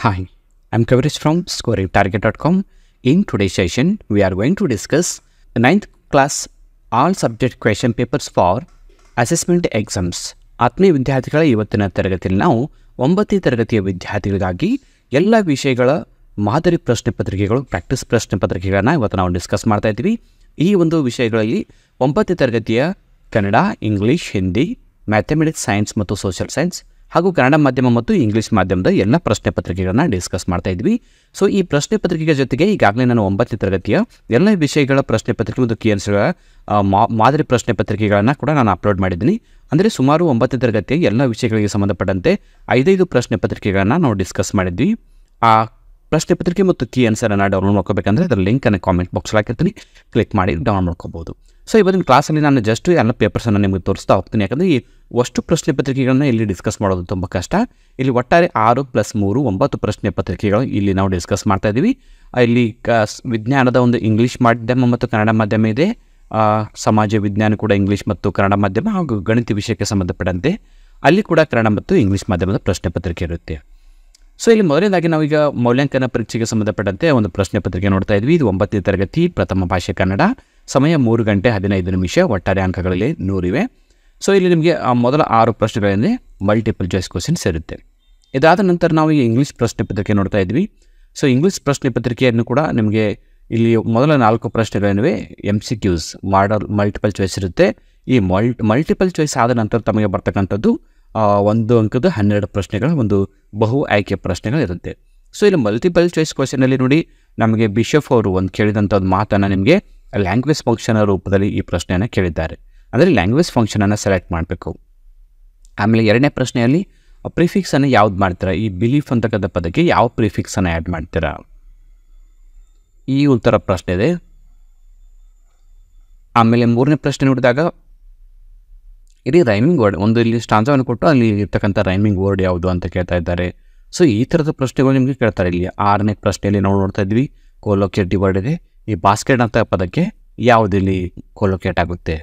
Hi, I'm Kavish from scoringtarget.com. In today's session, we are going to discuss the 9th class all subject question papers for assessment exams. ಆತ್ಮೀಯ ವಿದ್ಯಾರ್ಥಿಗಳ ಇವತ್ತಿನ ತರಗತಿಯಲ್ಲಿ ನಾವು 9ನೇ ತರಗತಿಯ ವಿದ್ಯಾರ್ಥಿಗಳಿಗಾಗಿ ಎಲ್ಲ ವಿಷಯಗಳ ಮಾದರಿ ಪ್ರಶ್ನೆ ಪತ್ರಿಕೆಗಳು ಪ್ರಾಕ್ಟೀಸ್ ಪ್ರಶ್ನೆ ಪತ್ರಿಕೆಗಳನ್ನು ಇವತ್ತು ನಾವು ಡಿಸ್ಕಸ್ ಮಾಡ್ತಾ ಇದ್ದೀವಿ. ಈ ಒಂದು ವಿಷಯಗಳಲ್ಲಿ 9ನೇ ತರಗತಿಯ Kannada, English, Hindi, mathematics, science ಮತ್ತು ಸೋಷಿಯಲ್ ಸೈನ್ಸ್ ಹಾಗೂ ಕನ್ನಡ ಮಾಧ್ಯಮ ಮತ್ತು ಇಂಗ್ಲೀಷ್ ಮಾಧ್ಯಮದ ಎಲ್ಲ ಪ್ರಶ್ನೆ ಪತ್ರಿಕೆಗಳನ್ನು ಡಿಸ್ಕಸ್ ಮಾಡ್ತಾ ಇದ್ವಿ. ಸೊ ಈ ಪ್ರಶ್ನೆ ಪತ್ರಿಕೆ ಜೊತೆಗೆ ಈಗಾಗಲೇ ನಾನು 9ನೇ ತರಗತಿಯ ಎಲ್ಲ ವಿಷಯಗಳ ಪ್ರಶ್ನೆ ಪತ್ರಿಕೆ ಮತ್ತು ಕೀನ್ಸ್ಗಳ ಮಾದರಿ ಪ್ರಶ್ನೆ ಪತ್ರಿಕೆಗಳನ್ನು ಕೂಡ ನಾನು ಅಪ್ಲೋಡ್ ಮಾಡಿದ್ದೀನಿ. ಅಂದರೆ ಸುಮಾರು 9ನೇ ತರಗತಿಯ ಎಲ್ಲ ವಿಷಯಗಳಿಗೆ ಸಂಬಂಧಪಟ್ಟಂತೆ 5 ಪ್ರಶ್ನೆ ಪತ್ರಿಕೆಗಳನ್ನು ನಾವು ಡಿಸ್ಕಸ್ ಮಾಡಿದ್ವಿ. ಆ ಪ್ರಶ್ನೆ ಪತ್ರಿಕೆ ಮತ್ತು ಕೀ ಆನ್ಸರನ್ನು ಡೌನ್ಲೋಡ್ ಮಾಡ್ಕೋಬೇಕಂದ್ರೆ ಅದರ ಲಿಂಕನ್ನು ಕಾಮೆಂಟ್ ಬಾಕ್ಸಲ್ಲಿ ಹಾಕಿರ್ತೀನಿ, ಕ್ಲಿಕ್ ಮಾಡಿ ಡೌನ್ಲೋಡ್ ಮಾಡ್ಕೋಬೋದು. ಸೊ ಇವತ್ತಿನ ಕ್ಲಾಸಲ್ಲಿ ನಾನು ಜಸ್ಟ್ ಎಲ್ಲ ಪೇಪರ್ಸನ್ನು ನಿಮಗೆ ತೋರಿಸ್ತಾ ಹೋಗ್ತೀನಿ. ಯಾಕಂದರೆ ಈ ಅಷ್ಟು ಪ್ರಶ್ನೆ ಪತ್ರಿಕೆಗಳನ್ನ ಇಲ್ಲಿ ಡಿಸ್ಕಸ್ ಮಾಡೋದು ತುಂಬ ಕಷ್ಟ. ಇಲ್ಲಿ ಒಟ್ಟಾರೆ 6 + 3 9 ಪ್ರಶ್ನೆ ಪತ್ರಿಕೆಗಳು ಇಲ್ಲಿ ನಾವು ಡಿಸ್ಕಸ್ ಮಾಡ್ತಾ ಇದ್ದೀವಿ. ಇಲ್ಲಿ ವಿಜ್ಞಾನದ ಒಂದು ಇಂಗ್ಲೀಷ್ ಮಾಧ್ಯಮ ಮತ್ತು ಕನ್ನಡ ಮಾಧ್ಯಮ ಇದೆ. ಸಮಾಜ ವಿಜ್ಞಾನ ಕೂಡ ಇಂಗ್ಲೀಷ್ ಮತ್ತು ಕನ್ನಡ ಮಾಧ್ಯಮ ಹಾಗೂ ಗಣಿತ ವಿಷಯಕ್ಕೆ ಸಂಬಂಧಪಟ್ಟಂತೆ ಅಲ್ಲಿ ಕೂಡ ಕನ್ನಡ ಮತ್ತು ಇಂಗ್ಲೀಷ್ ಮಾಧ್ಯಮದ ಪ್ರಶ್ನೆ ಪತ್ರಿಕೆ ಇರುತ್ತೆ. ಸೊ ಇಲ್ಲಿ ಮೊದಲನೇದಾಗಿ ನಾವೀಗ ಮೌಲ್ಯಾಂಕನ ಪರೀಕ್ಷೆಗೆ ಸಂಬಂಧಪಟ್ಟಂತೆ ಒಂದು ಪ್ರಶ್ನೆ ಪತ್ರಿಕೆ ನೋಡ್ತಾ ಇದ್ವಿ. ಇದು 9ನೇ ತರಗತಿ ಪ್ರಥಮ ಭಾಷೆ ಕನ್ನಡ, ಸಮಯ 3 ಗಂಟೆ 15 ನಿಮಿಷ, ಒಟ್ಟಾರೆ ಅಂಕಗಳಲ್ಲಿ 100 ಇವೆ. ಸೊ ಇಲ್ಲಿ ನಿಮಗೆ ಮೊದಲ 6 ಪ್ರಶ್ನೆಗಳಲ್ಲಿ ಮಲ್ಟಿಪಲ್ ಚಾಯ್ಸ್ ಕ್ವಶನ್ಸ್ ಇರುತ್ತೆ. ಇದಾದ ನಂತರ ನಾವು ಈ ಇಂಗ್ಲೀಷ್ ಪ್ರಶ್ನೆ ಪತ್ರಿಕೆ ನೋಡ್ತಾ ಇದ್ವಿ. ಸೊ ಇಂಗ್ಲೀಷ್ ಪ್ರಶ್ನೆ ಪತ್ರಿಕೆಯನ್ನು ಕೂಡ ನಿಮಗೆ ಇಲ್ಲಿ ಮೊದಲ 4 ಪ್ರಶ್ನೆಗಳೇನಿವೆ MCQs ಮಲ್ಟಿಪಲ್ ಚಾಯ್ಸ್ ಇರುತ್ತೆ. ಈ ಮಲ್ಟಿಪಲ್ ಚಾಯ್ಸ್ ಆದ ನಂತರ ತಮಗೆ ಬರ್ತಕ್ಕಂಥದ್ದು 1 ಅಂಕದ 12 ಪ್ರಶ್ನೆಗಳ ಒಂದು ಬಹು ಆಯ್ಕೆ ಪ್ರಶ್ನೆಗಳು ಇರುತ್ತೆ. ಸೊ ಇಲ್ಲಿ ಮಲ್ಟಿಪಲ್ ಚಾಯ್ಸ್ ಕ್ವಶನಲ್ಲಿ ನೋಡಿ, ನಮಗೆ ಬಿಷಪ್ ಅವರು ಒಂದು ಕೇಳಿದಂಥ ಒಂದು ಮಾತನ್ನು ನಿಮಗೆ ಲ್ಯಾಂಗ್ವೇಜ್ ಫಂಕ್ಷನ್ ರೂಪದಲ್ಲಿ ಈ ಪ್ರಶ್ನೆಯನ್ನು ಕೇಳಿದ್ದಾರೆ. ಅಂದರೆ ಲ್ಯಾಂಗ್ವೇಜ್ ಫಂಕ್ಷನನ್ನು ಸೆಲೆಕ್ಟ್ ಮಾಡಬೇಕು. ಆಮೇಲೆ 2ನೇ ಪ್ರಶ್ನೆಯಲ್ಲಿ ಪ್ರಿಫಿಕ್ಸನ್ನು ಯಾವ್ದು ಮಾಡ್ತೀರಾ, ಈ ಬಿಲೀಫ್ ಅಂತಕ್ಕಂಥ ಪದಕ್ಕೆ ಯಾವ ಪ್ರಿಫಿಕ್ಸನ್ನು ಆ್ಯಡ್ ಮಾಡ್ತೀರಾ, ಈ ಉತ್ತರ ಪ್ರಶ್ನೆ ಇದೆ. ಆಮೇಲೆ 3ನೇ ಪ್ರಶ್ನೆ ನೋಡಿದಾಗ ಇಡೀ ರೈಮಿಂಗ್ ವರ್ಡ್ ಒಂದು ಇಲ್ಲಿ ಸ್ಟಾಂಜಾವನ್ನು ಕೊಟ್ಟು ಅಲ್ಲಿ ಇರ್ತಕ್ಕಂಥ ರೈಮಿಂಗ್ ವರ್ಡ್ ಯಾವುದು ಅಂತ ಕೇಳ್ತಾ ಇದ್ದಾರೆ. ಸೊ ಈ ಥರದ ಪ್ರಶ್ನೆಗಳು ನಿಮಗೆ ಕೇಳ್ತಾರೆ. ಇಲ್ಲಿ 6ನೇ ಪ್ರಶ್ನೆಯಲ್ಲಿ ನಾವು ನೋಡ್ತಾ ಇದ್ವಿ ಕೋಲೋಕೇಟಿವ್ ವರ್ಡ್ ಇದೆ. ಈ ಬಾಸ್ಕೆಟ್ ಅಂತ ಪದಕ್ಕೆ ಯಾವುದು ಇಲ್ಲಿ ಕೋಲೋಕೇಟ್ ಆಗುತ್ತೆ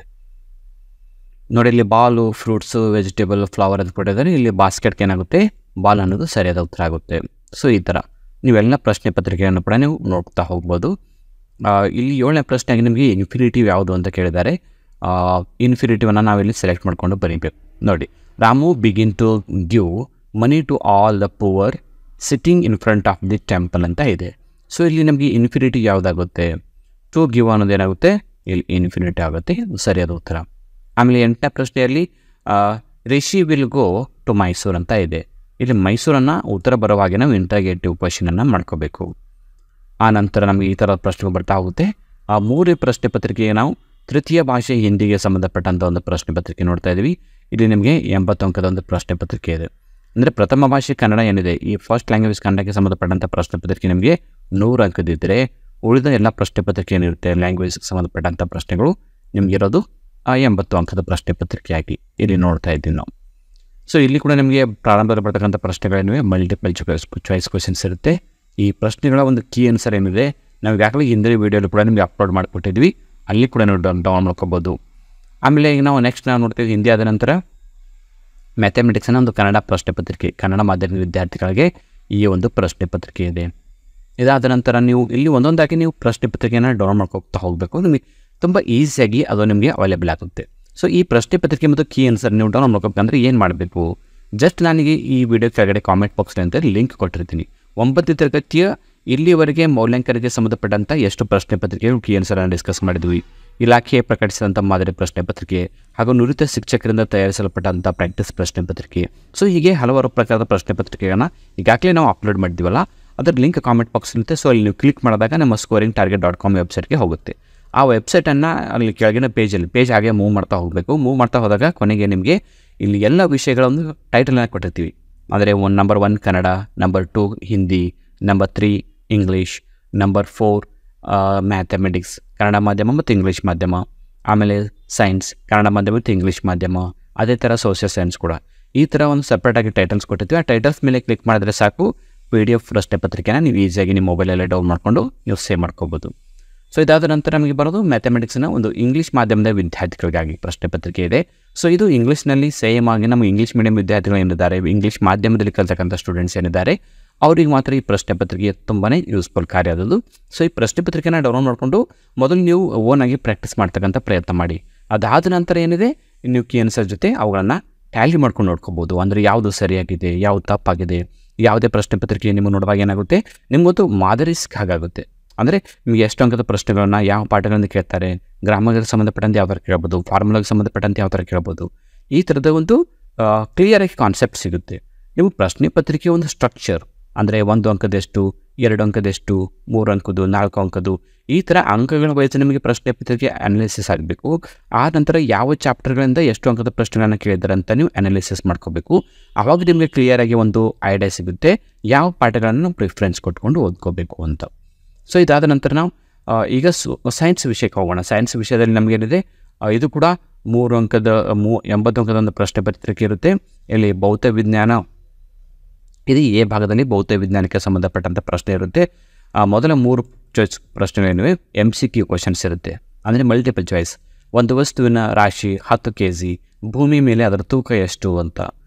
ನೋಡಿ. ಇಲ್ಲಿ ಬಾಲು, ಫ್ರೂಟ್ಸು, ವೆಜಿಟೇಬಲ್, ಫ್ಲವರ್ ಅಂತ ಕೊಟ್ಟಿದ್ದಾರೆ. ಇಲ್ಲಿ ಬಾಸ್ಕೆಟ್ಗೆ ಏನಾಗುತ್ತೆ, ಬಾಲ್ ಅನ್ನೋದು ಸರಿಯಾದ ಉತ್ತರ ಆಗುತ್ತೆ. ಸೊ ಈ ಥರ ನೀವೆಲ್ಲ ಪ್ರಶ್ನೆ ಪತ್ರಿಕೆಯನ್ನು ಕೂಡ ನೀವು ನೋಡ್ತಾ ಹೋಗ್ಬೋದು. ಇಲ್ಲಿ 7ನೇ ಪ್ರಶ್ನೆಯಾಗಿ ನಿಮಗೆ ಇನ್ಫಿನಿಟಿವ್ ಯಾವುದು ಅಂತ ಕೇಳಿದ್ದಾರೆ. ಇನ್ಫಿನಿಟಿವನ್ನು ನಾವಿಲ್ಲಿ ಸೆಲೆಕ್ಟ್ ಮಾಡಿಕೊಂಡು ಬರೀಬೇಕು. ನೋಡಿ, Ramu begin to give money to all the poor sitting in front of the temple ಅಂತ ಇದೆ. ಸೊ ಇಲ್ಲಿ ನಮಗೆ ಇನ್ಫಿನಿಟಿವ್ ಯಾವುದಾಗುತ್ತೆ, ಟು ಗಿವ್ ಅನ್ನೋದು ಏನಾಗುತ್ತೆ, ಇಲ್ಲಿ ಇನ್ಫಿನಿಟಿ ಆಗುತ್ತೆ, ಸರಿಯಾದ ಉತ್ತರ. ಆಮೇಲೆ 8ನೇ ಪ್ರಶ್ನೆಯಲ್ಲಿ Rishi will go to Mysuru ಅಂತ ಇದೆ. ಇಲ್ಲಿ ಮೈಸೂರನ್ನು ಉತ್ತರ ಬರುವಾಗೆ ನಾವು ಇಂಟರ್ಗೇಟಿವ್ ಕ್ವಶನನ್ನು ಮಾಡ್ಕೋಬೇಕು. ಆ ನಂತರ ನಮಗೆ ಈ ಥರ ಪ್ರಶ್ನೆಗಳು ಬರ್ತಾ ಹೋಗುತ್ತೆ. 3ನೇ ಪ್ರಶ್ನೆ ಪತ್ರಿಕೆಗೆ ನಾವು ತೃತೀಯ ಭಾಷೆ ಹಿಂದಿಗೆ ಸಂಬಂಧಪಟ್ಟಂಥ ಒಂದು ಪ್ರಶ್ನೆ ಪತ್ರಿಕೆ ನೋಡ್ತಾ ಇದ್ದೀವಿ. ಇಲ್ಲಿ ನಿಮಗೆ 80 ಅಂಕದ ಒಂದು ಪ್ರಶ್ನೆ ಪತ್ರಿಕೆ ಇದೆ. ಅಂದರೆ ಪ್ರಥಮ ಭಾಷೆ ಕನ್ನಡ ಏನಿದೆ, ಈ ಫಸ್ಟ್ ಲ್ಯಾಂಗ್ವೇಜ್ ಕನ್ನಡಕ್ಕೆ ಸಂಬಂಧಪಟ್ಟಂಥ ಪ್ರಶ್ನೆ ಪತ್ರಿಕೆ ನಿಮಗೆ 100 ಅಂಕದಿದ್ದರೆ, ಉಳಿದ ಎಲ್ಲ ಪ್ರಶ್ನೆ ಪತ್ರಿಕೆ ಏನಿರುತ್ತೆ ಲ್ಯಾಂಗ್ವೇಜ್ಗೆ ಸಂಬಂಧಪಟ್ಟಂಥ ಪ್ರಶ್ನೆಗಳು ನಿಮಗಿರೋದು 80 ಅಂಕದ ಪ್ರಶ್ನೆ ಪತ್ರಿಕೆಯಾಗಿ ಇಲ್ಲಿ ನೋಡ್ತಾ ಇದ್ದೀವಿ ನಾವು. ಸೊ ಇಲ್ಲಿ ಕೂಡ ನಿಮಗೆ ಪ್ರಾರಂಭದಲ್ಲಿ ಬರ್ತಕ್ಕಂಥ ಪ್ರಶ್ನೆಗಳೇನಿವೆ ಮಲ್ಟಿಪಲ್ ಚಾಯ್ಸ್ ಕ್ವಶನ್ಸ್ ಇರುತ್ತೆ. ಈ ಪ್ರಶ್ನೆಗಳ ಒಂದು ಕೀ ಆನ್ಸರ್ ಏನಿದೆ ನಾವು ಈಗಾಗಲೇ ಹಿಂದಿನ ವೀಡಿಯೋಲಿ ಕೂಡ ನಿಮಗೆ ಅಪ್ಲೋಡ್ ಮಾಡಿಕೊಟ್ಟಿದ್ವಿ, ಅಲ್ಲಿ ಕೂಡ ನೀವು ಡೌನ್ ಮಾಡ್ಕೋಬೋದು. ಆಮೇಲೆ ಈಗ ನಾವು ನೆಕ್ಸ್ಟ್ ನಾವು ನೋಡ್ತೀವಿ ಹಿಂದಿ ಆದ ನಂತರ ಮ್ಯಾಥಮೆಟಿಕ್ಸ್ನ ಒಂದು ಕನ್ನಡ ಪ್ರಶ್ನೆ ಪತ್ರಿಕೆ, ಕನ್ನಡ ಮಾಧ್ಯಮದ ವಿದ್ಯಾರ್ಥಿಗಳಿಗೆ ಈ ಒಂದು ಪ್ರಶ್ನೆ ಪತ್ರಿಕೆ ಇದೆ. ಇದಾದ ನಂತರ ನೀವು ಇಲ್ಲಿ ಒಂದೊಂದಾಗಿ ನೀವು ಪ್ರಶ್ನೆ ಪತ್ರಿಕೆಯನ್ನು ಡೌನ್ ಮಾಡ್ಕೋತಾ ಹೋಗಬೇಕು. ನಿಮಗೆ ತುಂಬ ಈಸಿಯಾಗಿ ಅದು ನಿಮಗೆ ಅವೈಲೇಬಲ್ ಆಗುತ್ತೆ. ಸೊ ಈ ಪ್ರಶ್ನೆ ಪತ್ರಿಕೆ ಮತ್ತು ಕೀ ಆನ್ಸರ್ ನೀವು ಡೌನ್ ಮಾಡ್ಕೋಬೇಕಂದ್ರೆ ಏನು ಮಾಡಬೇಕು, ಜಸ್ಟ್ ನನಗೆ ಈ ವಿಡಿಯೋ ಕೆಳಗಡೆ ಕಾಮೆಂಟ್ ಬಾಕ್ಸ್ಲಿ ಅಂತ ಲಿಂಕ್ ಕೊಟ್ಟಿರ್ತೀನಿ. 9ನೇ ತರಗತಿಯ ಇಲ್ಲಿವರೆಗೆ ಮೌಲ್ಯಾಂಕನಕ್ಕೆ ಸಂಬಂಧಪಟ್ಟಂಥ ಎಷ್ಟು ಪ್ರಶ್ನೆ ಪತ್ರಿಕೆಗಳು ಕೀ ಆನ್ಸರನ್ನು ಡಿಸ್ಕಸ್ ಮಾಡಿದ್ವಿ. ಇಲಾಖೆ ಪ್ರಕಟಿಸಿದಂಥ ಮಾದರಿ ಪ್ರಶ್ನೆ ಪತ್ರಿಕೆ ಹಾಗೂ ನುರಿತ ಶಿಕ್ಷಕರಿಂದ ತಯಾರಿಸಲ್ಪಟ್ಟಂಥ ಪ್ರಾಕ್ಟೀಸ್ ಪ್ರಶ್ನೆ ಪತ್ರಿಕೆ. ಸೊ ಹೀಗೆ ಹಲವಾರು ಪ್ರಕಾರದ ಪ್ರಶ್ನೆ ಪತ್ರಿಕೆಗಳನ್ನು ಈಗಾಗಲೇ ನಾವು ಅಪ್ಲೋಡ್ ಮಾಡಿದ್ದೀವಲ್ಲ, ಅದರ ಲಿಂಕ್ ಕಾಮೆಂಟ್ ಬಾಕ್ಸ್ ಇರುತ್ತೆ. ಸೊ ಅಲ್ಲಿ ನೀವು ಕ್ಲಿಕ್ ಮಾಡಿದಾಗ ನಮ್ಮ scoringtarget.com ವೆಬ್ಸೈಟ್ಗೆ ಹೋಗುತ್ತೆ. ಆ ವೆಬ್ಸೈಟನ್ನು ಅಲ್ಲಿ ಕೆಳಗಿನ ಪೇಜ್ ಹಾಗೆ ಮೂವ್ ಮಾಡ್ತಾ ಹೋಗಬೇಕು. ಮೂವ್ ಮಾಡ್ತಾ ಹೋದಾಗ ಕೊನೆಗೆ ನಿಮಗೆ ಇಲ್ಲಿ ಎಲ್ಲ ವಿಷಯಗಳ ಒಂದು ಟೈಟಲನ್ನು ಕೊಟ್ಟಿರ್ತೀವಿ. ಅಂದರೆ number 1 Kannada, number 2 Hindi, number 3 English, number 4 mathematics Kannada ಮಾಧ್ಯಮ ಮತ್ತು ಇಂಗ್ಲೀಷ್ ಮಾಧ್ಯಮ, ಆಮೇಲೆ ಸೈನ್ಸ್ ಕನ್ನಡ ಮಾಧ್ಯಮ ಮತ್ತು ಇಂಗ್ಲೀಷ್ ಮಾಧ್ಯಮ, ಅದೇ ಥರ ಸೋಷಿಯಲ್ ಸೈನ್ಸ್ ಕೂಡ. ಈ ಥರ ಒಂದು ಸಪ್ರೇಟಾಗಿ ಟೈಟಲ್ಸ್ ಕೊಟ್ಟಿರ್ತೀವಿ. ಆ ಟೈಟಲ್ಸ್ ಮೇಲೆ ಕ್ಲಿಕ್ ಮಾಡಿದ್ರೆ ಸಾಕು, PDF ಪ್ರಶ್ನೆ ಪತ್ರಿಕೆನ ನೀವು ಈಸಿಯಾಗಿ ನಿಮ್ಮ ಮೊಬೈಲಲ್ಲೇ ಡೌನ್ ಮಾಡಿಕೊಂಡು ನೀವು ಸೇವ್ ಮಾಡ್ಕೋಬೋದು. ಸೊ ಇದಾದ ನಂತರ ನಮಗೆ ಬರೋದು ಮ್ಯಾಥಮೆಟಿಕ್ಸ್ನ ಒಂದು ಇಂಗ್ಲೀಷ್ ಮಾಧ್ಯಮದ ವಿದ್ಯಾರ್ಥಿಗಳಿಗಾಗಿ ಪ್ರಶ್ನೆ ಪತ್ರಿಕೆ ಇದೆ. ಸೊ ಇದು ಇಂಗ್ಲೀಷ್ನಲ್ಲಿ ಸೇಮ್ ಆಗಿ ನಮ್ಮ ಇಂಗ್ಲೀಷ್ ಮೀಡಿಯಂ ವಿದ್ಯಾರ್ಥಿಗಳು ಏನಿದ್ದಾರೆ, ಇಂಗ್ಲೀಷ್ ಮಾಧ್ಯಮದಲ್ಲಿ ಕಲಿತಕ್ಕಂಥ ಸ್ಟೂಡೆಂಟ್ಸ್ ಏನಿದ್ದಾರೆ ಅವ್ರಿಗೆ ಮಾತ್ರ ಈ ಪ್ರಶ್ನೆ ಪತ್ರಿಕೆ ತುಂಬಾ ಯೂಸ್ಫುಲ್ ಕಾರ್ಯ ಆದದ್ದು. ಸೊ ಈ ಪ್ರಶ್ನೆ ಪತ್ರಿಕೆನ ಡೌನ್ಲೋಡ್ ಮಾಡಿಕೊಂಡು ಮೊದಲು ನೀವು ಓನಾಗಿ ಪ್ರಾಕ್ಟೀಸ್ ಮಾಡ್ತಕ್ಕಂಥ ಪ್ರಯತ್ನ ಮಾಡಿ. ಅದಾದ ನಂತರ ಏನಿದೆ ನೀವು ಕೀ ಆನ್ಸರ್ ಜೊತೆ ಅವುಗಳನ್ನು ಟ್ಯಾಲಿ ಮಾಡ್ಕೊಂಡು ನೋಡ್ಕೋಬೋದು. ಅಂದರೆ ಯಾವುದು ಸರಿಯಾಗಿದೆ, ಯಾವುದು ತಪ್ಪಾಗಿದೆ, ಯಾವುದೇ ಪ್ರಶ್ನೆ ಪತ್ರಿಕೆ ನಿಮ್ಮ ನೋಡುವಾಗ ಏನಾಗುತ್ತೆ, ನಿಮಗೊಂದು ಮಾದರಿ ಹಾಗಾಗುತ್ತೆ. ಅಂದರೆ ನಿಮಗೆ ಎಷ್ಟು ಅಂಕದ ಪ್ರಶ್ನೆಗಳನ್ನು ಯಾವ ಪಾಠಗಳಿಂದ ಕೇಳ್ತಾರೆ, ಗ್ರಾಮರ್ಗೆ ಸಂಬಂಧಪಟ್ಟಂತೆ ಯಾವ ಥರ ಕೇಳ್ಬೋದು, ಫಾರ್ಮುಲಾಗೆ ಸಂಬಂಧಪಟ್ಟಂತೆ ಯಾವ ಥರ ಕೇಳ್ಬೋದು, ಈ ಥರದ ಒಂದು ಕ್ಲಿಯರಾಗಿ ಕಾನ್ಸೆಪ್ಟ್ ಸಿಗುತ್ತೆ. ನೀವು ಪ್ರಶ್ನೆ ಪತ್ರಿಕೆ ಒಂದು ಸ್ಟ್ರಕ್ಚರ್, ಅಂದರೆ 1 ಅಂಕದೆಷ್ಟು, 2 ಅಂಕದೆಷ್ಟು, 3 ಅಂಕದ್ದು, 4 ಅಂಕದ್ದು, ಈ ಥರ ಅಂಕಗಳ ವಯಸ್ಸು ನಿಮಗೆ ಪ್ರಶ್ನೆ ಪತ್ರಿಕೆ ಅನಾಲಿಸಿಸ್ ಆಗಬೇಕು. ಆ ನಂತರ ಯಾವ ಚಾಪ್ಟರ್ಗಳಿಂದ ಎಷ್ಟು ಅಂಕದ ಪ್ರಶ್ನೆಗಳನ್ನು ಕೇಳಿದ್ದಾರೆ ಅಂತ ನೀವು ಅನಾಲಿಸಿಸ್ ಮಾಡ್ಕೋಬೇಕು. ಆವಾಗ ನಿಮಗೆ ಕ್ಲಿಯರಾಗಿ ಒಂದು ಐಡಿಯಾ ಸಿಗುತ್ತೆ ಯಾವ ಪಾಠಗಳನ್ನು ಪ್ರಿಫರೆನ್ಸ್ ಕೊಟ್ಕೊಂಡು ಓದ್ಕೋಬೇಕು ಅಂತ. ಸೊ ಇದಾದ ನಂತರ ನಾವು ಈಗ ಸೈನ್ಸ್ ವಿಷಯಕ್ಕೆ ಹೋಗೋಣ. ಸೈನ್ಸ್ ವಿಷಯದಲ್ಲಿ ನಮಗೇನಿದೆ, ಇದು ಕೂಡ 3 ಅಂಕದ 80 ಅಂಕದ ಒಂದು ಪ್ರಶ್ನೆ ಪತ್ರಿಕೆ ಇರುತ್ತೆ. ಇಲ್ಲಿ ಭೌತ ವಿಜ್ಞಾನ, ಇದು ಎ ಭಾಗದಲ್ಲಿ ಭೌತ ವಿಜ್ಞಾನಕ್ಕೆ ಸಂಬಂಧಪಟ್ಟಂಥ ಪ್ರಶ್ನೆ ಇರುತ್ತೆ. ಮೊದಲ 3 ಚಾಯ್ಸ್ ಪ್ರಶ್ನೆಗಳೇನಿವೆ MCQ ಕ್ವಶನ್ಸ್ ಇರುತ್ತೆ, ಅಂದರೆ ಮಲ್ಟಿಪಲ್ ಚಾಯ್ಸ್. ಒಂದು ವಸ್ತುವಿನ ರಾಶಿ 10 kg, ಭೂಮಿ ಮೇಲೆ ಅದರ ತೂಕ ಎಷ್ಟು ಅಂತ.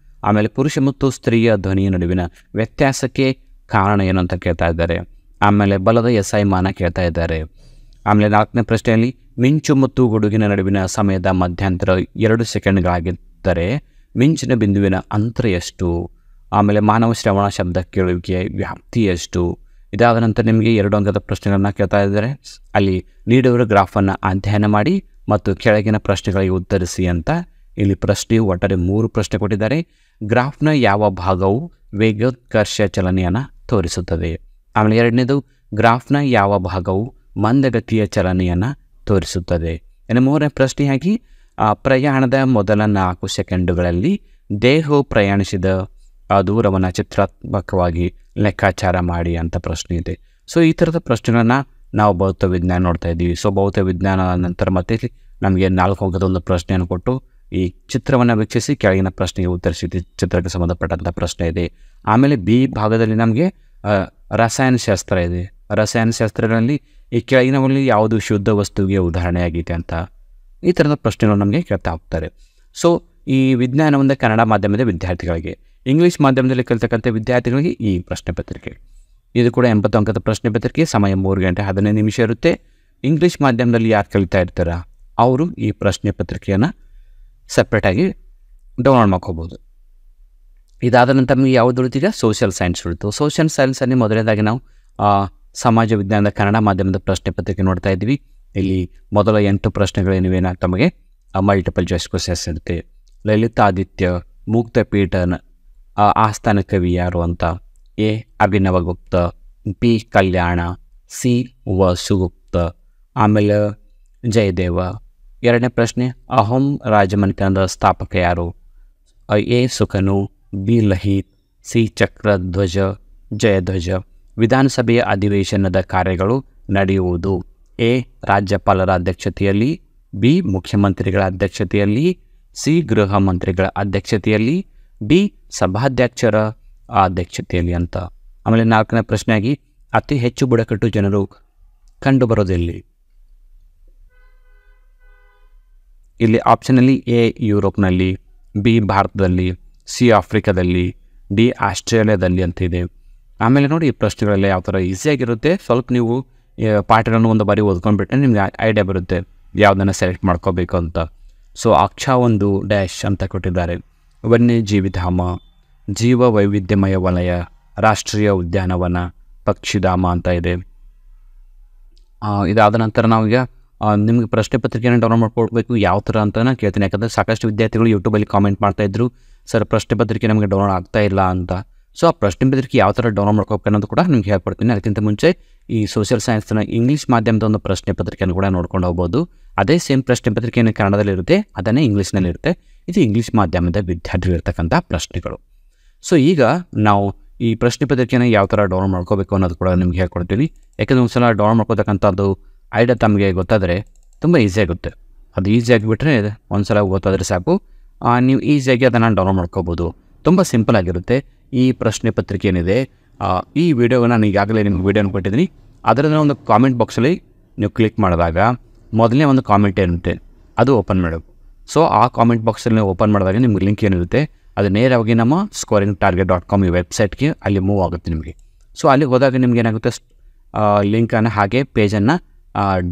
ಆಮೇಲೆ ಪುರುಷ ಮತ್ತು ಸ್ತ್ರೀಯ ಧ್ವನಿಯ ನಡುವಿನ ವ್ಯತ್ಯಾಸಕ್ಕೆ ಕಾರಣ ಏನು ಅಂತ ಕೇಳ್ತಾ ಇದ್ದಾರೆ. ಆಮೇಲೆ ಬಲದ SI ಮಾನ ಕೇಳ್ತಾ ಇದ್ದಾರೆ. ಆಮೇಲೆ 4ನೇ ಪ್ರಶ್ನೆಯಲ್ಲಿ ಮಿಂಚು ಮತ್ತು ಗುಡುಗಿನ ನಡುವಿನ ಸಮಯದ ಮಧ್ಯಂತರ 2 ಸೆಕೆಂಡ್ಗಳಾಗಿದ್ದರೆ ಮಿಂಚಿನ ಬಿಂದುವಿನ ಅಂತರ ಎಷ್ಟು. ಆಮೇಲೆ ಮಾನವ ಶ್ರವಣ ಶಬ್ದ ಕೇಳುವಿಕೆಯ ವ್ಯಾಪ್ತಿ ಎಷ್ಟು. ಇದಾದ ನಂತರ ನಿಮಗೆ 2 ಅಂಕದ ಪ್ರಶ್ನೆಗಳನ್ನು ಕೇಳ್ತಾ ಇದ್ದಾರೆ. ಅಲ್ಲಿ ನೀಡಿರುವ ಗ್ರಾಫನ್ನು ಅಧ್ಯಯನ ಮಾಡಿ ಮತ್ತು ಕೆಳಗಿನ ಪ್ರಶ್ನೆಗಳಿಗೆ ಉತ್ತರಿಸಿ ಅಂತ. ಇಲ್ಲಿ ಪ್ರಶ್ನೆಯು ಒಟ್ಟಾರೆ 3 ಪ್ರಶ್ನೆ ಕೊಟ್ಟಿದ್ದಾರೆ. ಗ್ರಾಫ್ನ ಯಾವ ಭಾಗವು ವೇಗೋತ್ಕರ್ಷ ಚಲನೆಯನ್ನು ತೋರಿಸುತ್ತದೆ. ಆಮೇಲೆ 2ನೇದು ಗ್ರಾಫ್ನ ಯಾವ ಭಾಗವು ಮಂದಗತಿಯ ಚಲನೆಯನ್ನು ತೋರಿಸುತ್ತದೆ. ಇನ್ನು 3ನೇ ಪ್ರಶ್ನೆಯಾಗಿ ಪ್ರಯಾಣದ ಮೊದಲ 4 ಸೆಕೆಂಡುಗಳಲ್ಲಿ ದೇಹವು ಪ್ರಯಾಣಿಸಿದ ದೂರವನ್ನು ಚಿತ್ರಾತ್ಮಕವಾಗಿ ಲೆಕ್ಕಾಚಾರ ಮಾಡಿ ಅಂತ ಪ್ರಶ್ನೆ ಇದೆ. ಸೊ ಈ ಥರದ ಪ್ರಶ್ನೆಗಳನ್ನು ನಾವು ಭೌತ ವಿಜ್ಞಾನ ನೋಡ್ತಾ ಇದ್ದೀವಿ. ಸೊ ಭೌತ ವಿಜ್ಞಾನ ನಂತರ ಮತ್ತೆ ನಮಗೆ 4 ಅಂಕದ ಒಂದು ಪ್ರಶ್ನೆಯನ್ನು ಕೊಟ್ಟು ಈ ಚಿತ್ರವನ್ನು ವೀಕ್ಷಿಸಿ ಕೆಳಗಿನ ಪ್ರಶ್ನೆಗೆ ಉತ್ತರಿಸಿ ಚಿತ್ರಕ್ಕೆ ಸಂಬಂಧಪಟ್ಟಂಥ ಪ್ರಶ್ನೆ ಇದೆ. ಆಮೇಲೆ ಬಿ ಭಾಗದಲ್ಲಿ ನಮಗೆ ರಸಾಯನಶಾಸ್ತ್ರ ಇದೆ. ರಸಾಯನಶಾಸ್ತ್ರಗಳಲ್ಲಿ ಈ ಕೆಳಗಿನವಲ್ಲಿ ಯಾವುದು ಶುದ್ಧ ವಸ್ತುವಿಗೆ ಉದಾಹರಣೆಯಾಗಿದೆ ಅಂತ ಈ ಥರದ ಪ್ರಶ್ನೆಗಳು ನಮಗೆ ಕೇಳ್ತಾ ಹೋಗ್ತಾರೆ. ಸೊ ಈ ವಿಜ್ಞಾನವನ್ನು ಕನ್ನಡ ಮಾಧ್ಯಮದ ವಿದ್ಯಾರ್ಥಿಗಳಿಗೆ, ಇಂಗ್ಲೀಷ್ ಮಾಧ್ಯಮದಲ್ಲಿ ಕಲಿತಕ್ಕಂಥ ವಿದ್ಯಾರ್ಥಿಗಳಿಗೆ ಈ ಪ್ರಶ್ನೆ ಪತ್ರಿಕೆ, ಇದು ಕೂಡ 80 ಅಂಕದ ಪ್ರಶ್ನೆ ಪತ್ರಿಕೆ. ಸಮಯ 3 ಗಂಟೆ 15 ನಿಮಿಷ ಇರುತ್ತೆ. ಇಂಗ್ಲೀಷ್ ಮಾಧ್ಯಮದಲ್ಲಿ ಯಾರು ಕಲಿತಾ ಇರ್ತಾರ ಅವರು ಈ ಪ್ರಶ್ನೆ ಪತ್ರಿಕೆಯನ್ನು ಸಪ್ರೇಟಾಗಿ ಡೌನ್ಲೋಡ್ ಮಾಡ್ಕೋಬೋದು. ಇದಾದ ನಂತರ ನಮಗೆ ಯಾವುದು ಉಳಿತೀಗ ಸೋಷಿಯಲ್ ಸೈನ್ಸ್ ಉಳಿತು. ಸೋಷಿಯಲ್ ಸೈನ್ಸಲ್ಲಿ ಮೊದಲನೇದಾಗಿ ನಾವು ಸಮಾಜ ವಿಜ್ಞಾನದ ಕನ್ನಡ ಮಾಧ್ಯಮದ ಪ್ರಶ್ನೆ ಪತ್ರಿಕೆ ನೋಡ್ತಾ ಇದ್ವಿ. ಇಲ್ಲಿ ಮೊದಲ 8 ಪ್ರಶ್ನೆಗಳೇನಿವೆ ತಮಗೆ ಮಲ್ಟಿಪಲ್ ಚಾಯ್ಸ್ ಕ್ವಶನ್ಸ್ ಇರುತ್ತೆ. ಲಲಿತಾದಿತ್ಯ ಮುಕ್ತಪೀಠನ ಆಸ್ಥಾನ ಕವಿ ಯಾರು ಅಂತ. A Abhinavagupta, B Kalyana, C Vasugupta, ಆಮೇಲೆ ಜಯದೇವ. 2ನೇ ಪ್ರಶ್ನೆ ಅಹೋಂ ರಾಜಮನೆತನದ ಸ್ಥಾಪಕ ಯಾರು. A Sukanu, B Lahit, C Chakradhwaj, Jayadhwaj. ವಿಧಾನಸಭೆಯ ಅಧಿವೇಶನದ ಕಾರ್ಯಗಳು ನಡೆಯುವುದು. ಎ ರಾಜ್ಯಪಾಲರ ಅಧ್ಯಕ್ಷತೆಯಲ್ಲಿ, ಬಿ ಮುಖ್ಯಮಂತ್ರಿಗಳ ಅಧ್ಯಕ್ಷತೆಯಲ್ಲಿ, ಸಿ ಗೃಹ ಮಂತ್ರಿಗಳ ಅಧ್ಯಕ್ಷತೆಯಲ್ಲಿ, ಡಿ ಸಭಾಧ್ಯಕ್ಷರ ಅಧ್ಯಕ್ಷತೆಯಲ್ಲಿ ಅಂತ. ಆಮೇಲೆ 4ನೇ ಪ್ರಶ್ನೆಯಾಗಿ ಅತಿ ಹೆಚ್ಚು ಬುಡಕಟ್ಟು ಜನರು ಕಂಡುಬರೋದಿಲ್ಲಿ. ಇಲ್ಲಿ ಆಪ್ಷನಲ್ಲಿ ಎ ಯುರೋಪ್ನಲ್ಲಿ, ಬಿ ಭಾರತದಲ್ಲಿ, ಸಿ ಆಫ್ರಿಕಾದಲ್ಲಿ, ಡಿ ಆಸ್ಟ್ರೇಲಿಯಾದಲ್ಲಿ ಅಂತ ಇದೆ. ಆಮೇಲೆ ನೋಡಿ ಈ ಪ್ರಶ್ನೆಗಳೆಲ್ಲ ಯಾವ ಥರ ಈಸಿಯಾಗಿರುತ್ತೆ. ಸ್ವಲ್ಪ ನೀವು ಪಾಠಗಳನ್ನು ಒಂದು ಬಾರಿ ಓದ್ಕೊಂಡ್ಬಿಟ್ರೆ ನಿಮ್ಗೆ ಐಡಿಯಾ ಬರುತ್ತೆ ಯಾವುದನ್ನು ಸೆಲೆಕ್ಟ್ ಮಾಡ್ಕೋಬೇಕು ಅಂತ. ಸೊ ಅಕ್ಷ 1 ಡ್ಯಾಶ್ ಅಂತ ಕೊಟ್ಟಿದ್ದಾರೆ. ವನ್ಯಜೀವಿಧಾಮ, ಜೀವ ವೈವಿಧ್ಯಮಯ ವಲಯ, ರಾಷ್ಟ್ರೀಯ ಉದ್ಯಾನವನ, ಪಕ್ಷಿಧಾಮ ಅಂತ ಇದೆ. ಇದಾದ ನಂತರ ನಾವೀಗ ನಿಮಗೆ ಪ್ರಶ್ನೆ ಪತ್ರಿಕೆಯನ್ನು ಡೌನ್ಲೋಡ್ ಮಾಡ್ಕೊಳ್ಬೇಕು ಯಾವ ಥರ ಅಂತ ನಾನು ಕೇಳ್ತೀನಿ. ಯಾಕಂದರೆ ಸಾಕಷ್ಟು ವಿದ್ಯಾರ್ಥಿಗಳು ಯೂಟ್ಯೂಬಲ್ಲಿ ಕಾಮೆಂಟ್ ಮಾಡ್ತಾಯಿದ್ರು, ಸರ್ ಪ್ರಶ್ನೆ ಪತ್ರಿಕೆ ನಮಗೆ ಡೌನ್ಲೋಡ್ ಆಗ್ತಾ ಇಲ್ಲ ಅಂತ. ಸೊ ಆ ಪ್ರಶ್ನೆ ಪತ್ರಿಕೆ ಯಾವ ಥರ ಡೌನ್ಲೋಡ್ ಮಾಡ್ಕೋಬೇಕು ಅನ್ನೋದು ಕೂಡ ನಿಮ್ಗೆ ಹೇಳ್ಕೊಡ್ತೀನಿ. ಅದಕ್ಕಿಂತ ಮುಂಚೆ ಈ ಸೋಷಿಯಲ್ ಸೈನ್ಸ್ನ ಇಂಗ್ಲೀಷ್ ಮಾಧ್ಯಮದ ಒಂದು ಪ್ರಶ್ನೆ ಪತ್ರಿಕೆಯನ್ನು ಕೂಡ ನೋಡ್ಕೊಂಡು ಹೋಗ್ಬೋದು. ಅದೇ ಸೇಮ್ ಪ್ರಶ್ನೆ ಪತ್ರಿಕೆಯನ್ನು ಕನ್ನಡದಲ್ಲಿರುತ್ತೆ, ಅದನ್ನೇ ಇಂಗ್ಲೀಷ್ನಲ್ಲಿರುತ್ತೆ. ಇದು ಇಂಗ್ಲೀಷ್ ಮಾಧ್ಯಮದ ವಿದ್ಯಾರ್ಥಿಗಳಿರ್ತಕ್ಕಂಥ ಪ್ರಶ್ನೆಗಳು. ಸೊ ಈಗ ನಾವು ಈ ಪ್ರಶ್ನೆ ಪತ್ರಿಕೆಯನ್ನು ಯಾವ ಥರ ಡೌನ್ಲೋಡ್ ಮಾಡ್ಕೋಬೇಕು ಅನ್ನೋದು ಕೂಡ ನಿಮ್ಗೆ ಹೇಳ್ಕೊಡ್ತೀನಿ. ಯಾಕೆಂದರೆ ಒಂದು ಸಲ ಡೌನ್ಲೋಡ್ ಮಾಡ್ಕೋತಕ್ಕಂಥದ್ದು ಐಡಿಯಾ ತಮಗೆ ಗೊತ್ತಾದರೆ ತುಂಬ ಈಸಿಯಾಗುತ್ತೆ. ಅದು ಈಸಿಯಾಗಿಬಿಟ್ರೆ ಒಂದು ಸಲ ಗೊತ್ತಾದರೆ ಸಾಕು, ನೀವು ಈಸಿಯಾಗಿ ಅದನ್ನು ಡೌನ್ಲೋಡ್ ಮಾಡ್ಕೋಬೋದು. ತುಂಬ ಸಿಂಪಲ್ ಆಗಿರುತ್ತೆ. ಈ ಪ್ರಶ್ನೆ ಪತ್ರಿಕೆ ಏನಿದೆ, ಈ ವಿಡಿಯೋನ ನಾನು ಈಗಾಗಲೇ ನಿಮ್ಗೆ ವಿಡಿಯೋನ ಕೊಟ್ಟಿದ್ದೀನಿ. ಅದರ ಒಂದು ಕಾಮೆಂಟ್ ಬಾಕ್ಸಲ್ಲಿ ನೀವು ಕ್ಲಿಕ್ ಮಾಡಿದಾಗ ಮೊದಲನೇ ಒಂದು ಕಾಮೆಂಟ್ ಏನಿರುತ್ತೆ ಅದು ಓಪನ್ ಮಾಡಬೇಕು. ಸೊ ಆ ಕಾಮೆಂಟ್ ಬಾಕ್ಸಲ್ಲಿ ನೀವು ಓಪನ್ ಮಾಡಿದಾಗ ನಿಮ್ಗೆ ಲಿಂಕ್ ಏನಿರುತ್ತೆ ಅದು ನೇರವಾಗಿ ನಮ್ಮ scoringtarget.com ಈ ವೆಬ್ಸೈಟ್ಗೆ ಅಲ್ಲಿ ಮೂವ್ ಆಗುತ್ತೆ ನಿಮಗೆ. ಸೊ ಅಲ್ಲಿ ಹೋದಾಗ ನಿಮ್ಗೆ ಏನಾಗುತ್ತೆ, ಲಿಂಕನ್ನು ಹಾಗೆ ಪೇಜನ್ನು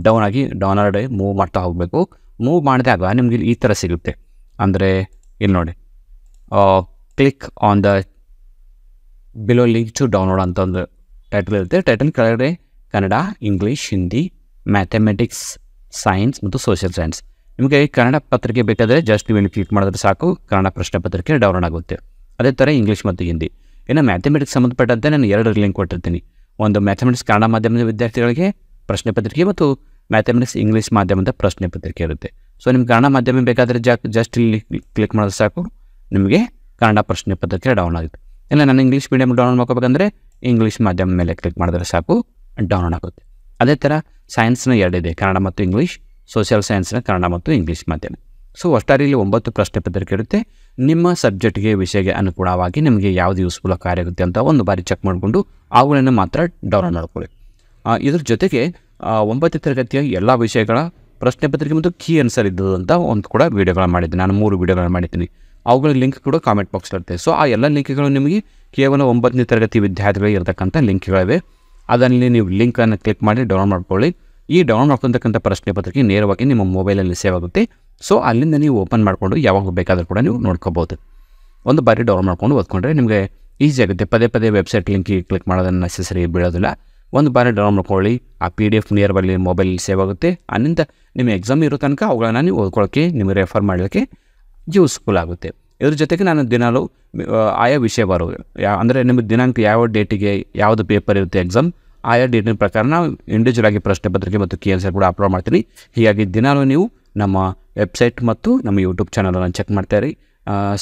ಡೌನ್ಲೋಡ್ ಮೂವ್ ಮಾಡ್ತಾ ಹೋಗಬೇಕು. ಮೂವ್ ಮಾಡಿದಾಗ ನಿಮಗೆ ಈ ಥರ ಸಿಗುತ್ತೆ. ಅಂದರೆ ಇಲ್ಲಿ ನೋಡಿ, click on the below link to download ಅಂತ ಒಂದು ಟೈಟಲ್ ಇರುತ್ತೆ. ಟೈಟಲ್ ಕೆಳಗಡೆ Kannada, English, Hindi, mathematics, science ಮತ್ತು ಸೋಷಿಯಲ್ ಸೈನ್ಸ್. ನಿಮಗೆ ಕನ್ನಡ ಪತ್ರಿಕೆ ಬೇಕಾದರೆ ಜಸ್ಟ್ ನೀವು ಇಲ್ಲಿ ಕ್ಲಿಕ್ ಮಾಡಿದ್ರೆ ಸಾಕು, ಕನ್ನಡ ಪ್ರಶ್ನೆ ಪತ್ರಿಕೆ ಡೌನ್ಲೋಡ್ ಆಗುತ್ತೆ. ಅದೇ ಥರ ಇಂಗ್ಲೀಷ್ ಮತ್ತು ಹಿಂದಿ. ಇನ್ನು ಮ್ಯಾಥಮೆಟಿಕ್ಸ್ ಸಂಬಂಧಪಟ್ಟಂತೆ ನಾನು 2 ಲಿಂಕ್ ಕೊಟ್ಟಿರ್ತೀನಿ. ಒಂದು ಮ್ಯಾಥಮೆಟಿಕ್ಸ್ ಕನ್ನಡ ಮಾಧ್ಯಮದ ವಿದ್ಯಾರ್ಥಿಗಳಿಗೆ ಪ್ರಶ್ನೆ ಪತ್ರಿಕೆ ಮತ್ತು ಮ್ಯಾಥಮೆಟಿಕ್ಸ್ ಇಂಗ್ಲೀಷ್ ಮಾಧ್ಯಮದ ಪ್ರಶ್ನೆ ಪತ್ರಿಕೆ ಇರುತ್ತೆ. ಸೊ ನಿಮ್ಗೆ ಕನ್ನಡ ಮಾಧ್ಯಮ ಬೇಕಾದರೆ ಜಸ್ಟ್ ಇಲ್ಲಿ ಕ್ಲಿಕ್ ಮಾಡಿದ್ರೆ ಸಾಕು, ನಿಮಗೆ ಕನ್ನಡ ಪ್ರಶ್ನೆ ಪತ್ರಿಕೆ ಡೌನ್ಲೋಡ್ ಆಗುತ್ತೆ. ಇಲ್ಲ ನಾನು ಇಂಗ್ಲೀಷ್ ಮೀಡಿಯಮ್ ಡೌನ್ಲೋಡ್ ಮಾಡ್ಕೋಬೇಕಂದ್ರೆ ಇಂಗ್ಲೀಷ್ ಮಾಧ್ಯಮ ಮೇಲೆ ಕ್ಲಿಕ್ ಮಾಡಿದ್ರೆ ಸಾಕು, ಡೌನ್ಲೋಡ್ ಆಗುತ್ತೆ. ಅದೇ ಥರ ಸೈನ್ಸ್ನ 2 ಇದೆ, ಕನ್ನಡ ಮತ್ತು ಇಂಗ್ಲೀಷ್. ಸೋಷಿಯಲ್ ಸೈನ್ಸ್ನ ಕನ್ನಡ ಮತ್ತು ಇಂಗ್ಲೀಷ್ ಮಾಧ್ಯಮ. ಸೊ ಒಟ್ಟಾರೆ ಇಲ್ಲಿ 9 ಪ್ರಶ್ನೆ ಪತ್ರಿಕೆ ಇರುತ್ತೆ. ನಿಮ್ಮ ಸಬ್ಜೆಕ್ಟ್ಗೆ, ವಿಷಯಕ್ಕೆ ಅನುಗುಣವಾಗಿ ನಿಮಗೆ ಯಾವುದು ಯೂಸ್ಫುಲ್ ಆಗುತ್ತೆ ಅಂತ ಒಂದು ಬಾರಿ ಚೆಕ್ ಮಾಡಿಕೊಂಡು ಅವುಗಳನ್ನು ಮಾತ್ರ ಡೌನ್ಲೋಡ್ ಮಾಡ್ಕೊಳ್ಳಿ. ಇದ್ರ ಜೊತೆಗೆ 9ನೇ ತರಗತಿಯ ಎಲ್ಲ ವಿಷಯಗಳ ಪ್ರಶ್ನೆ ಪತ್ರಿಕೆ ಮತ್ತು ಕೀ ಆನ್ಸರ್ ಇದ್ದದ್ದು ಅಂತ ಒಂದು ಕೂಡ ವೀಡಿಯೋಗಳು ಮಾಡಿದ್ದೀನಿ. ನಾನು 3 ವೀಡಿಯೋಗಳು ಮಾಡಿದ್ದೀನಿ. ಅವುಗಳ ಲಿಂಕ್ ಕೂಡ ಕಾಮೆಂಟ್ ಬಾಕ್ಸ್ ಇರುತ್ತೆ. ಸೊ ಆ ಎಲ್ಲ ಲಿಂಕ್ಗಳು ನಿಮಗೆ ಕೇವಲ 9ನೇ ತರಗತಿ ವಿದ್ಯಾರ್ಥಿಗಳಿಗೆ ಇರತಕ್ಕಂಥ ಲಿಂಕ್ಗಳಿವೆ. ಅದರಲ್ಲಿ ನೀವು ಲಿಂಕನ್ನು ಕ್ಲಿಕ್ ಮಾಡಿ ಡೌನ್ಲೋಡ್ ಮಾಡ್ಕೊಳ್ಳಿ. ಈ ಡೌನ್ಲೋಡ್ ಮಾಡ್ಕೊತಕ್ಕಂಥ ಪ್ರಶ್ನೆ ಪತ್ರಿಕೆ ನೇರವಾಗಿ ನಿಮ್ಮ ಮೊಬೈಲಲ್ಲಿ ಸೇವ್ ಆಗುತ್ತೆ. ಸೊ ಅಲ್ಲಿಂದ ನೀವು ಓಪನ್ ಮಾಡಿಕೊಂಡು ಯಾವಾಗ ಬೇಕಾದರೂ ಕೂಡ ನೀವು ನೋಡ್ಕೋಬೋದು. ಒಂದು ಬಾರಿ ಡೌನ್ಲೋಡ್ ಮಾಡ್ಕೊಂಡು ಓದ್ಕೊಂಡ್ರೆ ನಿಮಗೆ ಈಸಿ ಆಗುತ್ತೆ. ಪದೇ ವೆಬ್ಸೈಟ್ ಲಿಂಕಿಗೆ ಕ್ಲಿಕ್ ಮಾಡೋದನ್ನು ನೆಸೆಸರಿ ಬೀಳೋದಿಲ್ಲ. ಒಂದು ಬಾರಿ ಡೌನ್ಲೋಡ್ ಮಾಡ್ಕೊಳ್ಳಿ. ಆ PDF ನಿಯರ್ಬಲ್ಲಿ ಮೊಬೈಲ್ ಸೇವ್ ಆಗುತ್ತೆ. ಅಲ್ಲಿಂದ ನಿಮ್ಮ ಎಕ್ಸಾಮ್ ಇರೋ ತನಕ ಅವುಗಳನ್ನು ನೀವು ಓದ್ಕೊಳ್ಳೋಕ್ಕೆ, ನಿಮಗೆ ರೆಫರ್ ಮಾಡಲಿಕ್ಕೆ ಯೂಸ್ಫುಲ್ ಆಗುತ್ತೆ. ಇದ್ರ ಜೊತೆಗೆ ನಾನು ದಿನಾಲು ಆಯಾ ವಿಷಯ ಅಂದರೆ ನಿಮ್ಮ ದಿನಾಂಕ ಯಾವ ಡೇಟಿಗೆ ಯಾವುದು ಪೇಪರ್ ಇರುತ್ತೆ ಎಕ್ಸಾಮ್, ಆಯಾ ಡೇಟಿನ ಪ್ರಕಾರ ನಾವು ಇಂಡಿವಿಜುವಲ್ ಆಗಿ ಪ್ರಶ್ನೆ ಪತ್ರಿಕೆ ಮತ್ತು ಕೀ ಆನ್ಸರ್ ಕೂಡ ಅಪ್ಲೋಡ್ ಮಾಡ್ತೀನಿ. ಹೀಗಾಗಿ ದಿನಾಲು ನೀವು ನಮ್ಮ ವೆಬ್ಸೈಟ್ ಮತ್ತು ನಮ್ಮ ಯೂಟ್ಯೂಬ್ ಚಾನಲನ್ನು ಚೆಕ್ ಮಾಡ್ತಾಯಿರಿ.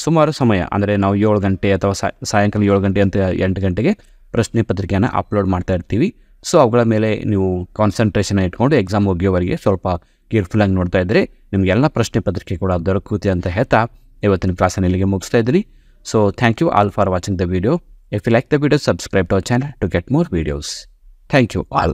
ಸುಮಾರು ಸಮಯ ಅಂದರೆ ನಾವು 7 ಗಂಟೆ ಅಥವಾ ಸಾಯಂಕಾಲ 7 ಗಂಟೆ ಅಂತ 8 ಗಂಟೆಗೆ ಪ್ರಶ್ನೆ ಪತ್ರಿಕೆಯನ್ನು ಅಪ್ಲೋಡ್ ಮಾಡ್ತಾ ಇರ್ತೀವಿ. ಸೊ ಅವುಗಳ ಮೇಲೆ ನೀವು ಕಾನ್ಸಂಟ್ರೇಷನ್ ಇಟ್ಕೊಂಡು ಎಕ್ಸಾಮ್ ಮುಗಿಯೋವರೆಗೆ ಸ್ವಲ್ಪ ಕೇರ್ಫುಲ್ಲಾಗಿ ನೋಡ್ತಾ ಇದ್ದರೆ ನಿಮಗೆಲ್ಲ ಪ್ರಶ್ನೆ ಪತ್ರಿಕೆ ಕೂಡ ದೊರಕುತ್ತೆ ಅಂತ ಹೇಳ್ತಾ ಇವತ್ತಿನ ಕ್ಲಾಸನ್ನು ಇಲ್ಲಿಗೆ ಮುಗಿಸ್ತಾ ಇದ್ದೀನಿ. So thank you all for watching the video. If you like the video, subscribe to our channel to get more videos. Thank you all.